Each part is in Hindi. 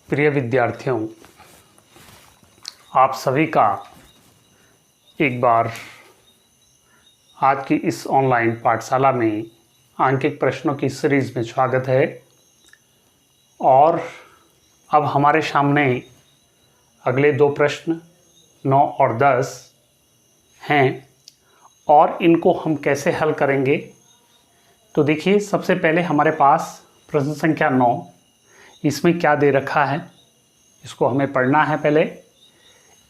प्रिय विद्यार्थियों, आप सभी का एक बार आज की इस ऑनलाइन पाठशाला में आंकिक प्रश्नों की सीरीज़ में स्वागत है। और अब हमारे सामने अगले दो प्रश्न 9 और 10 हैं और इनको हम कैसे हल करेंगे। तो देखिए, सबसे पहले हमारे पास प्रश्न संख्या 9, इसमें क्या दे रखा है इसको हमें पढ़ना है। पहले,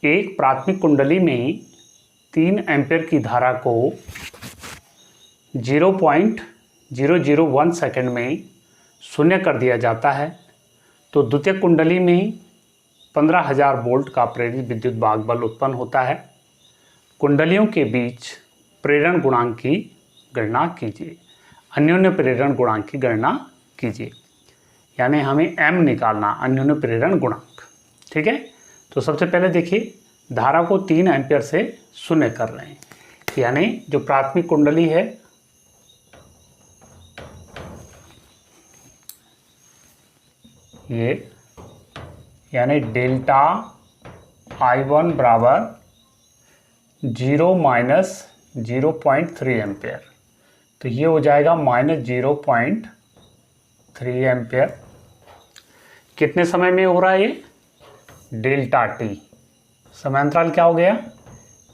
एक प्राथमिक कुंडली में 3 एम्पीयर की धारा को 0.001 सेकंड में शून्य कर दिया जाता है, तो द्वितीयक कुंडली में 15,000 वोल्ट का प्रेरित विद्युत भाग बल उत्पन्न होता है। कुंडलियों के बीच प्रेरण गुणांक की गणना कीजिए। अन्योन्य प्रेरण गुणांक की गणना कीजिए, यानी हमें m निकालना, अन्योन्य प्रेरण गुणांक। ठीक है, तो सबसे पहले देखिए, धारा को 3 एम्पीयर से शून्य कर रहे हैं, यानी जो प्राथमिक कुंडली है ये, यानी डेल्टा I1 बराबर 0 माइनस 0.3 एम्पीयर, तो ये हो जाएगा माइनस 0.3 एम्पीयर। कितने समय में हो रहा है ये? Delta T. समयांतराल क्या हो गया?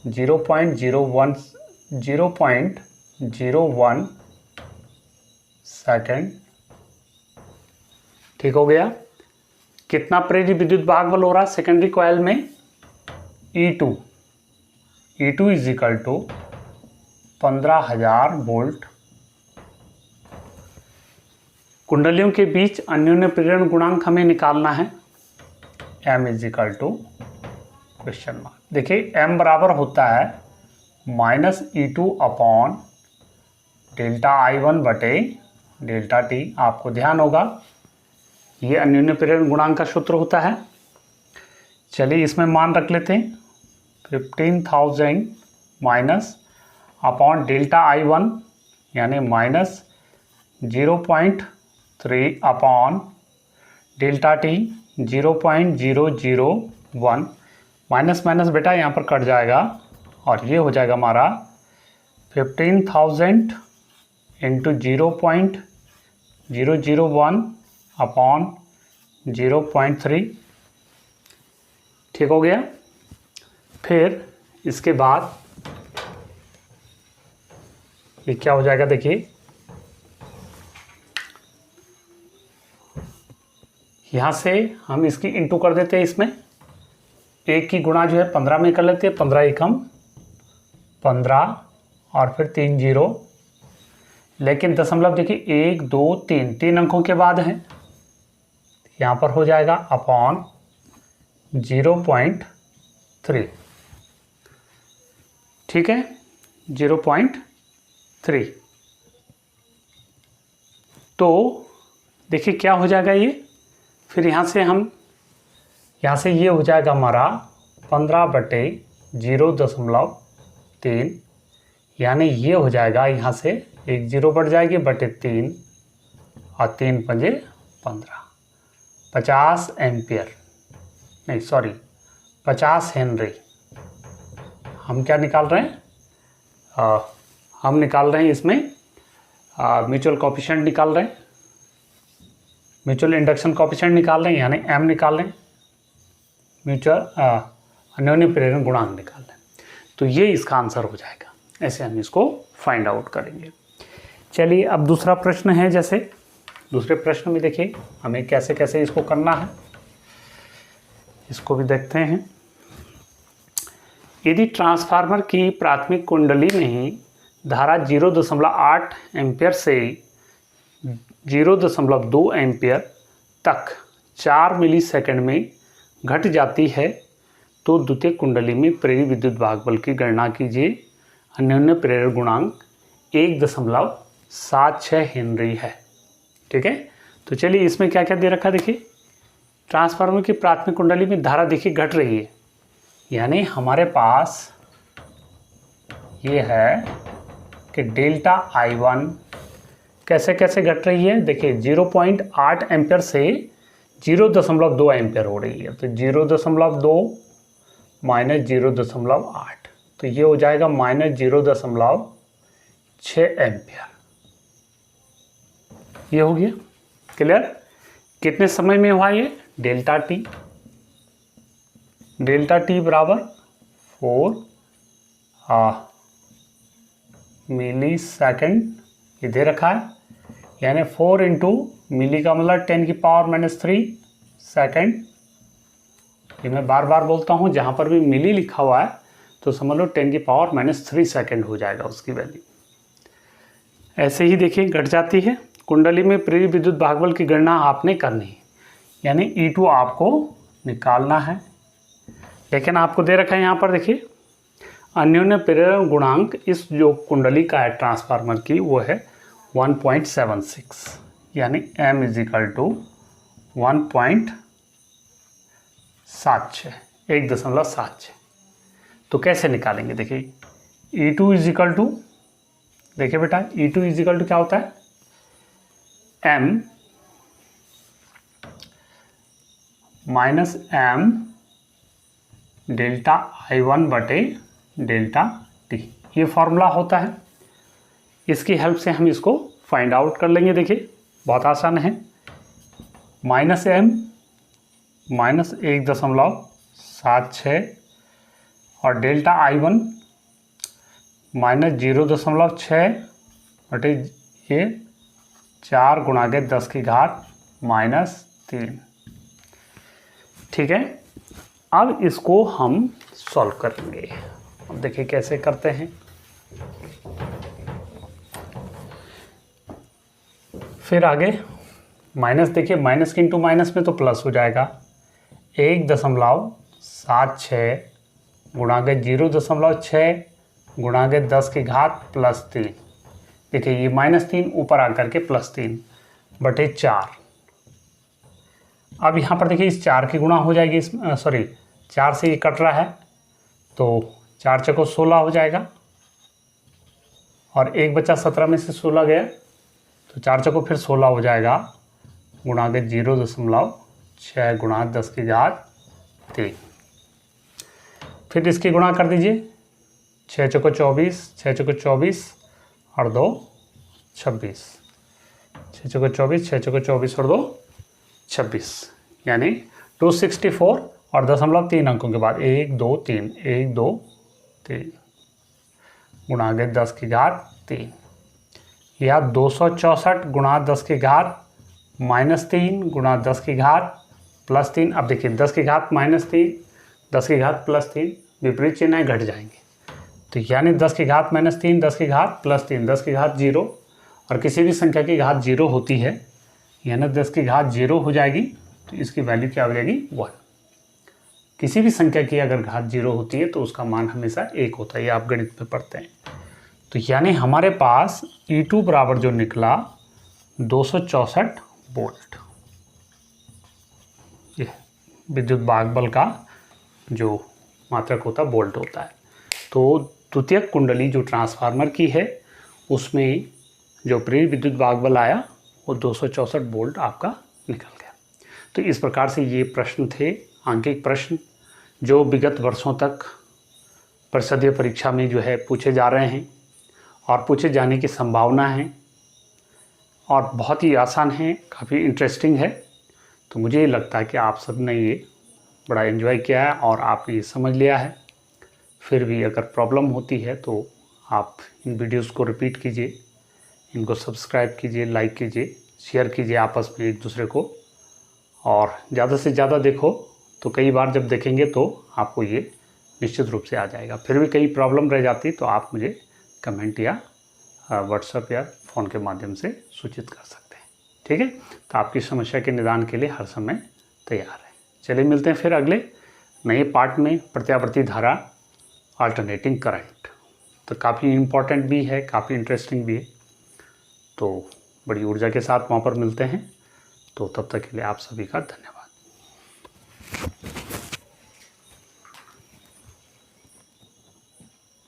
0.01 सेकेंड। ठीक हो गया। कितना प्रेरित विद्युत भाग बल हो रहा है सेकेंडरी कॉइल में? E2 is equal to 15,000 volt. कुंडलियों के बीच अन्योन्य प्रेरण गुणांक हमें निकालना है। m is equal to question mark. देखिए, m बराबर होता है -E2 अपॉन डेल्टा I1 बटे डेल्टा टी। आपको ध्यान होगा ये अन्योन्य प्रेरण गुणांक का सूत्र होता है। चलिए इसमें मान रख लेते हैं, 15,000 माइनस अपॉन डेल्टा I1 यानी minus 0.3 upon delta T 0.001। Minus minus बेटा यहाँ पर कट जाएगा और ये हो जाएगा हमारा 15,000 इंटू 0.001 अपॉन 0.3। ठीक हो गया। फिर इसके बाद ये क्या हो जाएगा? देखिए, यहाँ से हम इसकी इंटू कर देते हैं। इसमें एक की गुणा जो है 15 में कर लेते हैं। 15 एकम 15 और फिर 3 जीरो, लेकिन दशमलव देखिए 1 2 3 अंकों के बाद है, यहाँ पर हो जाएगा अपॉन 0.3। ठीक है, 0.3। तो देखिए क्या हो जाएगा ये। फिर यहाँ से ये हो जाएगा हमारा 15 बटे 0.3, यानी ये हो जाएगा, यहाँ से एक जीरो बढ़ जाएगी बटे 3 और 3 पंजे 15, 50 एम्पियर, नहीं सॉरी 50 हेनरी। हम क्या निकाल रहे हैं? हम निकाल रहे हैं इसमें म्यूचुअल कोएफिशिएंट निकाल रहे हैं, म्यूचुअल इंडक्शन कोएफिशिएंट निकाल रहे हैं, यानी m निकाल रहे हैं, म्यूचुअल अन्योन्य प्रेरण गुणांक निकाल रहे हैं। तो ये इसका आंसर हो जाएगा। ऐसे हम इसको फाइंड आउट करेंगे। चलिए अब दूसरा प्रश्न है। जैसे दूसरे प्रश्न में देखिए हमें कैसे कैसे इसको करना है, इसको भी देखते हैं। यदि ट्रांसफार्मर की प्राथमिक कुंडली में धारा 0.8 एम्पीयर से 0.2 एम्पीयर तक 4 मिलीसेकंड में घट जाती है, तो द्वितीयक कुंडली में प्रेरित विद्युत भाग बल की गणना कीजिए। अन्योन्य प्रेरण गुणांक 1.76 हेनरी है। ठीक है, तो चलिए इसमें क्या क्या दे रखा है। देखिए, ट्रांसफार्मर की प्राथमिक कुंडली में धारा देखिए घट रही है, यानी हमारे पास ये है कि डेल्टा I1 कैसे कैसे घट रही है। देखिए 0.8 एम्पीयर से 0.2 एम्पियर हो रही है, तो 0.2 माइनस 0.8, तो ये हो जाएगा माइनस 0.6 एम्पियर। ये हो गया क्लियर। कितने समय में हुआ ये? डेल्टा टी, डेल्टा टी बराबर 4 मिली सेकेंड, ये दे रखा है, यानी 4 इंटू मिली का मतलब 10⁻³ सेकेंड। ये मैं बार बार बोलता हूँ, जहाँ पर भी मिली लिखा हुआ है तो समझ लो 10⁻³ सेकेंड हो जाएगा उसकी वैल्यू। ऐसे ही देखिए घट जाती है। कुंडली में प्रेरित विद्युत भागबल की गणना आपने करनी है, यानी E2 आपको निकालना है। लेकिन आपको दे रखा है यहाँ पर देखिए, अन्योन्य प्रेरण गुणांक इस जो कुंडली का है ट्रांसफार्मर की वो है 1.76, यानी M = 1.76। तो कैसे निकालेंगे? देखिए E2 = देखिए बेटा E2 = क्या होता है? M minus M delta I1 बटे डेल्टा टी, ये फॉर्मूला होता है। इसकी हेल्प से हम इसको फाइंड आउट कर लेंगे। देखिए बहुत आसान है, माइनस M माइनस 1.76 और डेल्टा I1 माइनस 0.6 बटे ये 4 × 10⁻³ ठीक है। अब इसको हम सॉल्व करेंगे। अब देखिए कैसे करते हैं। फिर आगे माइनस, देखिए माइनस के इंटू माइनस में तो प्लस हो जाएगा। 1.76 गुणा के 0.6 गुणा के 10⁻+3। देखिए ये -3 ऊपर आकर के +3 बटे 4। अब यहाँ पर देखिए इस 4 की गुणा हो जाएगी, 4 से ये कट रहा है तो 4 चौको 16 हो जाएगा, और 1 बचा 17 में से 16 गया तो 4 चौको फिर 16 हो जाएगा, गुणा के 0.6 गुणा 10⁻3। फिर इसकी गुणा कर दीजिए, 6 चौको 24, 6 चौको 24 और 2 26, 6 चौको 24, 6 चौको 24 और 2 26, यानी 264 और 0.3 अंकों के बाद 1 2 3 1 2 3 गुणा के 10⁻3, या 264 गुणा 10⁻³ गुणा 10⁻+3। अब देखिए 10⁻−3 10⁻+3 विपरीत चिन्ह घट जाएंगे, तो यानी 10⁻−3 10⁻+3 10⁻0, और किसी भी संख्या की घात 0 होती है, यानी 10⁻0 हो जाएगी, तो इसकी वैल्यू क्या हो जाएगी? 1। किसी भी संख्या की अगर घात 0 होती है तो उसका मान हमेशा 1 होता है, ये आप गणित में पढ़ते हैं। तो यानी हमारे पास E2 बराबर जो निकला 264 वोल्ट, ये विद्युत भागबल का जो मात्रक होता है वोल्ट होता है। तो द्वितीयक कुंडली जो ट्रांसफार्मर की है उसमें जो प्रेरित विद्युत भागबल आया वो 264 वोल्ट आपका निकल गया। तो इस प्रकार से ये प्रश्न थे, आंकिक प्रश्न, जो विगत वर्षों तक परिषदीय परीक्षा में जो है पूछे जा रहे हैं और पूछे जाने की संभावना है, और बहुत ही आसान है, काफ़ी इंटरेस्टिंग है। तो मुझे ये लगता है कि आप सब ने ये बड़ा एंजॉय किया है और आप ये समझ लिया है। फिर भी अगर प्रॉब्लम होती है तो आप इन वीडियोस को रिपीट कीजिए, इनको सब्सक्राइब कीजिए, लाइक कीजिए, शेयर कीजिए आपस में एक दूसरे को, और ज़्यादा से ज़्यादा देखो। तो कई बार जब देखेंगे तो आपको ये निश्चित रूप से आ जाएगा। फिर भी कई प्रॉब्लम रह जाती तो आप मुझे कमेंट या व्हाट्सएप या फ़ोन के माध्यम से सूचित कर सकते हैं, ठीक है। तो आपकी समस्या के निदान के लिए हर समय तैयार है। चलिए मिलते हैं फिर अगले नए पार्ट में, प्रत्यावर्ती धारा, अल्टरनेटिंग करंट। तो काफ़ी इम्पोर्टेंट भी है, काफ़ी इंटरेस्टिंग भी है। तो बड़ी ऊर्जा के साथ वहाँ पर मिलते हैं। तो तब तक के लिए आप सभी का धन्यवाद।